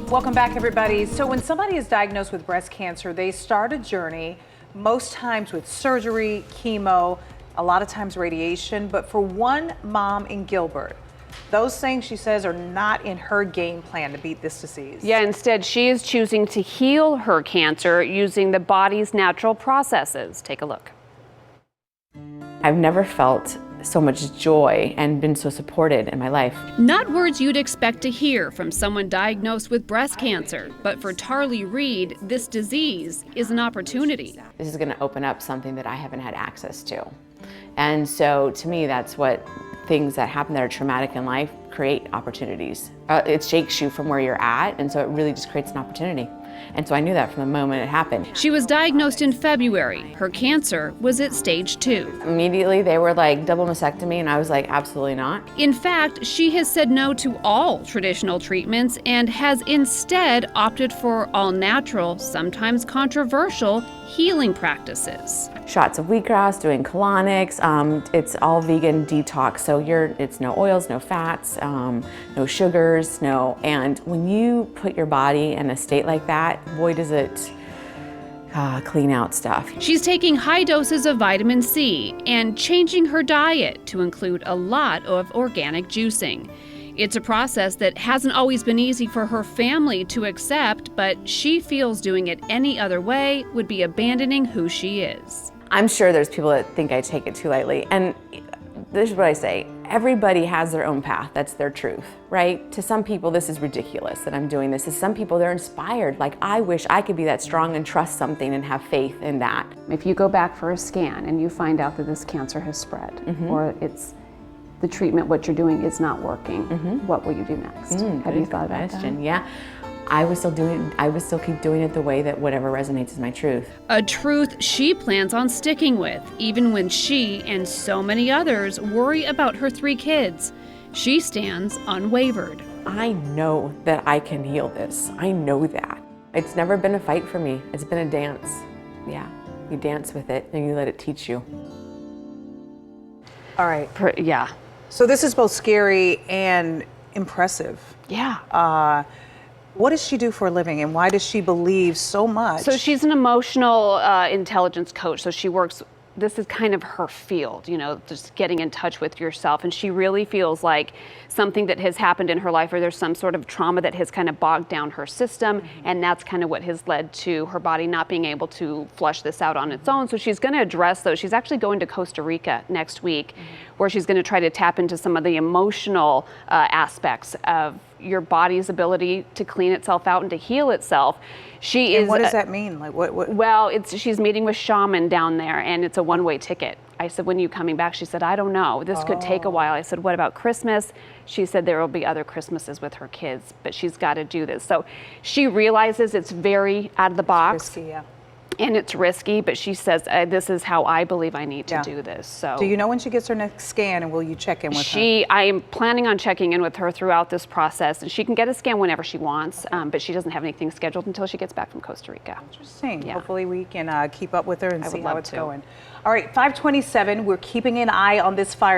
Welcome back, everybody. So when somebody is diagnosed with breast cancer, they start a journey, most times with surgery, chemo, a lot of times radiation. But for one mom in Gilbert, those things, she says, are not in her game plan to beat this disease. Yeah, instead, she is choosing to heal her cancer using the body's natural processes. Take a look. I've never felt so much joy and been so supported in my life. Not words you'd expect to hear from someone diagnosed with breast cancer, but for Tarly Reed, this disease is an opportunity. This is going to open up something that I haven't had access to. And so to me, that's what things that happen that are traumatic in life create opportunities. It shakes you from where you're at, and so it really just creates an opportunity. And so I knew that from the moment it happened. She was diagnosed in February. Her cancer was at stage 2. Immediately they were like double mastectomy, and I was like, absolutely not. In fact, she has said no to all traditional treatments and has instead opted for all natural, sometimes controversial, healing practices. Shots of wheatgrass, doing colonics, it's all vegan detox, so it's no oils, no fats, no sugars, and when you put your body in a state like that, boy does it clean out stuff. She's taking high doses of vitamin C and changing her diet to include a lot of organic juicing. It's a process that hasn't always been easy for her family to accept, but she feels doing it any other way would be abandoning who she is. I'm sure there's people that think I take it too lightly, and this is what I say. Everybody has their own path. That's their truth, right? To some people, this is ridiculous that I'm doing this. To some people, they're inspired. Like, I wish I could be that strong and trust something and have faith in that. If you go back for a scan and you find out that this cancer has spread, or it's the treatment, what you're doing is not working, what will you do next? Have you thought about that? Yeah. I would still keep doing it the way that whatever resonates is my truth. A truth she plans on sticking with, even when she and so many others worry about her 3 kids. She stands unwavered. I know that I can heal this. I know that. It's never been a fight for me. It's been a dance. Yeah, you dance with it and you let it teach you. All right. Yeah. So this is both scary and impressive. Yeah. What does she do for a living, and why does she believe so much? So she's an emotional intelligence coach. So she works, this is kind of her field, you know, just getting in touch with yourself. And she really feels like something that has happened in her life, or there's some sort of trauma that has kind of bogged down her system. And that's kind of what has led to her body not being able to flush this out on its own. So she's going to address those. She's actually going to Costa Rica next week, where she's going to try to tap into some of the emotional aspects of your body's ability to clean itself out and to heal itself. And what does that mean? Like what? Well, she's meeting with shaman down there, and it's a one-way ticket. I said, when are you coming back? She said, I don't know. This could take a while. I said, what about Christmas? She said there will be other Christmases with her kids, but she's got to do this. So she realizes it's very out of the box. Risky, yeah. And it's risky, but she says, this is how I believe I need to do this. So, do you know when she gets her next scan, and will you check in with her? I am planning on checking in with her throughout this process, and she can get a scan whenever she wants, but she doesn't have anything scheduled until she gets back from Costa Rica. Interesting. Yeah. Hopefully we can keep up with her and see how it's to. going. All right, 5:27. We're keeping an eye on this fire.